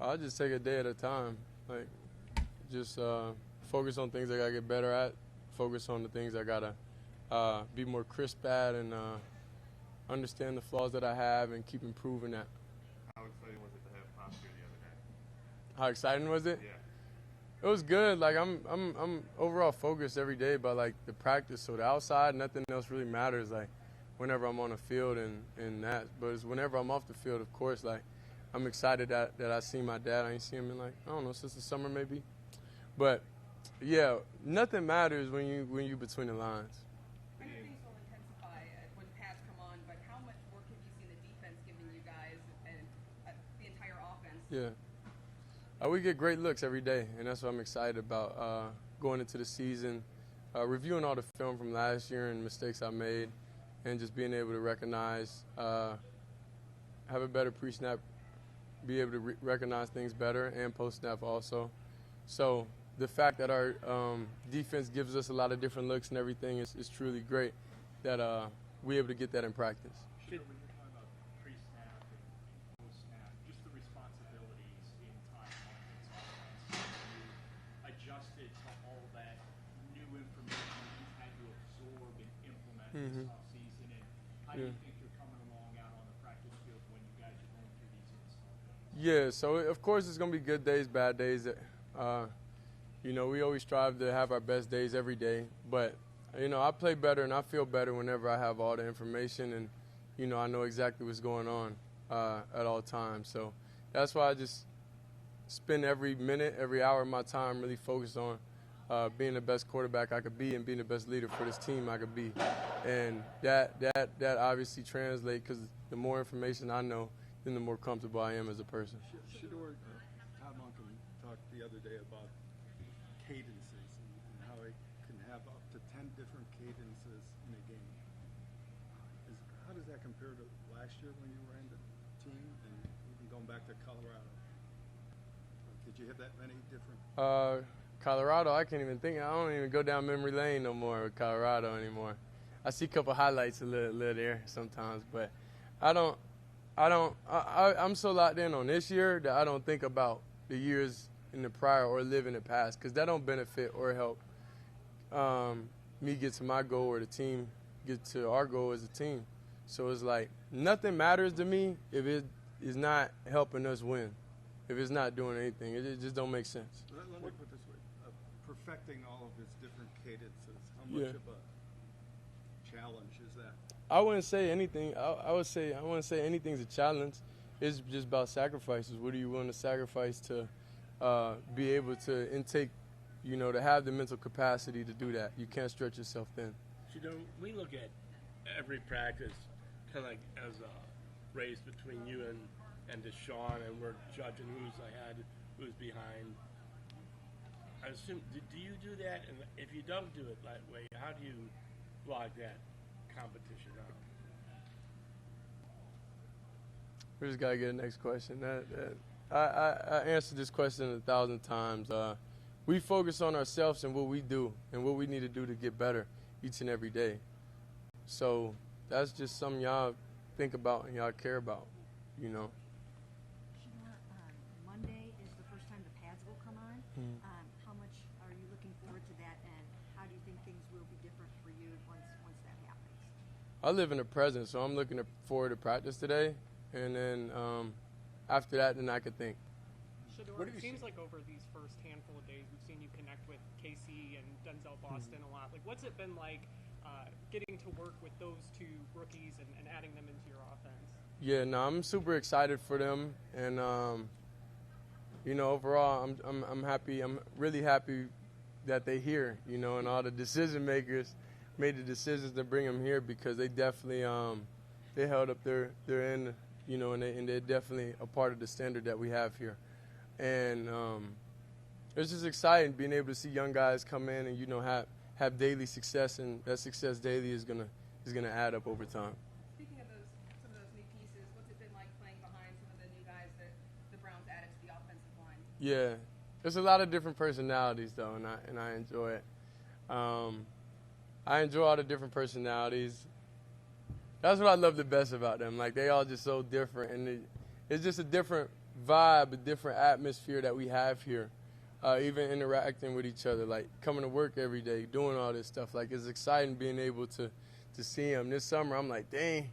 I'll just take a day at a time. Like, just focus on things I gotta get better at. Focus on the things I gotta be more crisp at, and understand the flaws that I have and keep improving that. How exciting was it to have Pop here the other day? How exciting was it? Yeah. It was good. Like I'm overall focused every day by like the practice. So the outside, nothing else really matters. Like whenever I'm on the field and that. But it's whenever I'm off the field, of course, like I'm excited that I see my dad. I ain't seen him in like, I don't know, since the summer maybe. But yeah, nothing matters when you between the lines. I know things will intensify when pads come on, but how much work have you seen the defense giving you guys and the entire offense? Yeah. We get great looks every day, and that's what I'm excited about going into the season, reviewing all the film from last year and mistakes I made, and just being able to recognize, have a better pre-snap, be able to recognize things better, and post-snap also. So the fact that our defense gives us a lot of different looks and everything is truly great that we're able to get that in practice. Shedeur, when you're talking about pre-snap and post-snap, just the responsibilities in time on offense, you adjusted to all that new information you've had to absorb and implement this offseason, and how do you think you're coming along out on the practice field when you guys are going through these install days? Yeah, so of course it's going to be good days, bad days. You know, we always strive to have our best days every day, but you know, I play better and I feel better whenever I have all the information and, you know, I know exactly what's going on at all times. So that's why I just spend every minute, every hour of my time really focused on being the best quarterback I could be and being the best leader for this team I could be. And that obviously translates because the more information I know, then the more comfortable I am as a person. Shedeur, Todd Monken talked the other day about cadences and how it can have up to 10 different cadences in a game. How does that compare to last year when you were in the team and even going back to Colorado? Did you have that many different? Colorado, I can't even think. I don't even go down memory lane no more with Colorado anymore. I see a couple highlights a little there sometimes, but I'm so locked in on this year that I don't think about the years in the prior or live in the past because that don't benefit or help me get to my goal or the team get to our goal as a team. So it's like nothing matters to me if it is not helping us win, if it's not doing anything. It just don't make sense. Let me put it this way. Perfecting all of its different cadences, how much of a challenge is that? I wouldn't say anything. I wouldn't say anything's a challenge. It's just about sacrifices. What are you willing to sacrifice to be able to intake, you know, to have the mental capacity to do that? You can't stretch yourself thin. Shedeur, we look at every practice kind of like as a race between you and Deshaun, and we're judging who's ahead, who's behind. I assume, do you do that? And if you don't do it that way, how do you log that competition out? We just got to get the next question. I answered this question 1,000 times. We focus on ourselves and what we do and what we need to do to get better each and every day. So that's just something y'all think about and y'all care about, you know. Shedeur, Monday is the first time the pads will come on. How much are you looking forward to that, and how do you think things will be different for you once that happens? I live in the present, so I'm looking forward to practice today, and then after that, then I could think. Shedeur, it seems like over these first handful of days, we've seen you connect with Casey and Denzel Boston a lot. Like, what's it been like getting to work with those two rookies and adding them into your offense? Yeah, no, I'm super excited for them, and you know, overall, I'm happy. I'm really happy that they're here, you know, and all the decision makers made the decisions to bring them here because they definitely they held up their end, you know, and they're definitely a part of the standard that we have here, and it's just exciting being able to see young guys come in and, you know, have daily success, and that success daily is gonna add up over time. Speaking of some of those new pieces, what's it been like playing behind some of the new guys that the Browns added to the offensive line? Yeah, there's a lot of different personalities though, and I enjoy it. I enjoy all the different personalities. That's what I love the best about them. Like, they all just so different, and it's just a different vibe, a different atmosphere that we have here. Even interacting with each other, like coming to work every day, doing all this stuff. Like, it's exciting being able to see him. This summer, I'm like, dang,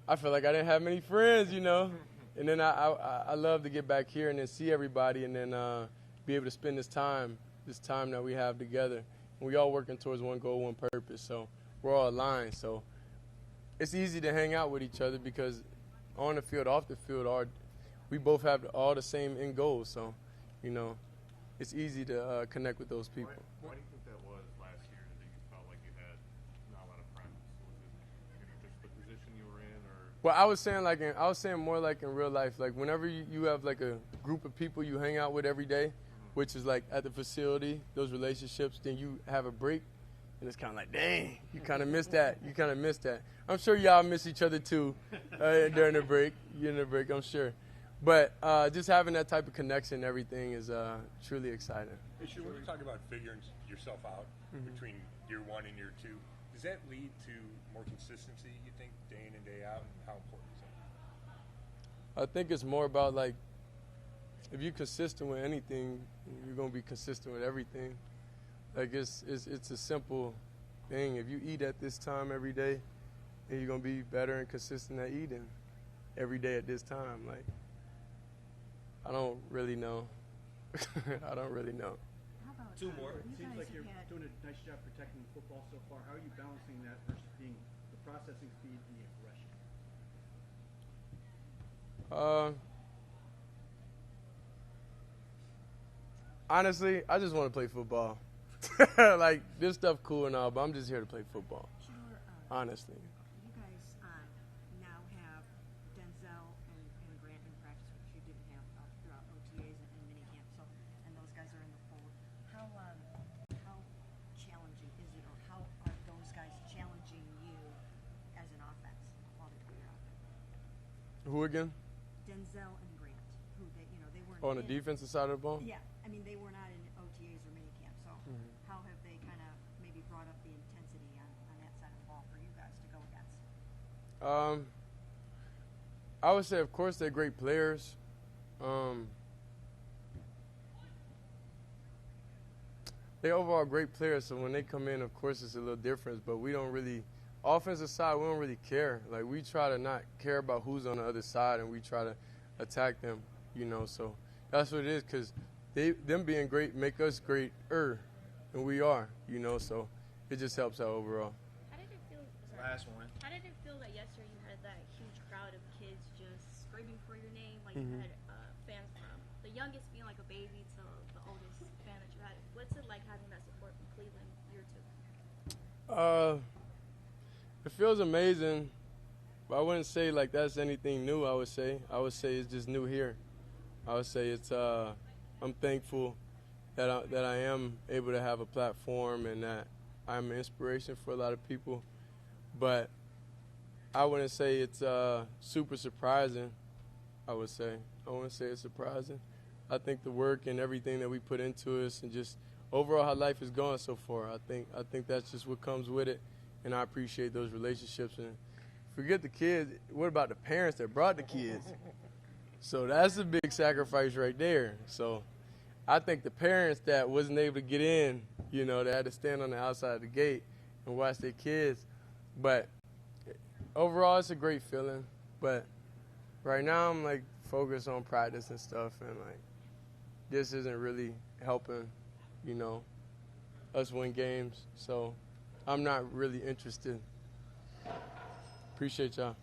I feel like I didn't have many friends, you know? And then I love to get back here and then see everybody and then be able to spend this time that we have together. And we all working towards one goal, one purpose. So we're all aligned. So it's easy to hang out with each other because on the field, off the field, we both have all the same end goals. So, you know, it's easy to connect with those people. Why do you think that was last year that you felt like you had not a lot of practice? Was it just the position you were in, or? Well, I was saying more like in real life. Like whenever you have like a group of people you hang out with every day, which is like at the facility, those relationships, then you have a break, and it's kind of like, dang, you kind of miss that. You kind of miss that. I'm sure y'all miss each other too during the break. During the break, I'm sure. But just having that type of connection and everything is truly exciting. When you talk about figuring yourself out between year 1 and year 2, does that lead to more consistency, you think, day in and day out? And how important is that? I think it's more about, like, if you're consistent with anything, you're going to be consistent with everything. Like, it's a simple thing. If you eat at this time every day, then you're going to be better and consistent at eating every day at this time. Like, I don't really know. I don't really know. How about Two more. you Seems guys like have you're had- doing a nice job protecting the football so far. How are you balancing that versus being the processing speed and the aggression? Honestly, I just want to play football. Like, this stuff cool and all, but I'm just here to play football. Shedeur, Honestly. you guys now have Denzel and Grant in practice, which you didn't have throughout OTAs and minicamp. So, and those guys are in the fold. How challenging is it, or how are those guys challenging you as an offense while they're doing your offense? Who again? Denzel and Grant, who they weren't On the in- defensive side of the ball? Yeah, I mean they were not in OTAs or minicamp. So, how have they kind of maybe brought up the intensity on that side of the ball for you guys to go against? I would say, of course, they're great players. They're overall great players, so when they come in, of course, it's a little different. But we don't really, offensive side, we don't really care. Like, we try to not care about who's on the other side, and we try to attack them, you know. So that's what it is, because them being great make us greater, and we are, you know. So it just helps out overall. How did it feel? Last one. How did it feel that yesterday you had that huge crowd of kids just screaming for your name? Like you had fans from the youngest being like a baby to the oldest fan that you had. What's it like having that support from Cleveland year 2? It feels amazing, but I wouldn't say like that's anything new. I would say it's just new here. I would say it's I'm thankful that I am able to have a platform and that I'm an inspiration for a lot of people. But I wouldn't say it's super surprising. I wouldn't say it's surprising. I think the work and everything that we put into us and just overall how life is going so far, I think that's just what comes with it, and I appreciate those relationships. And forget the kids, what about the parents that brought the kids? So that's a big sacrifice right there. So I think the parents that wasn't able to get in, you know, they had to stand on the outside of the gate and watch their kids. But overall, it's a great feeling. But right now, I'm like focused on practice and stuff, and like this isn't really helping, you know, us win games. So I'm not really interested. Appreciate y'all.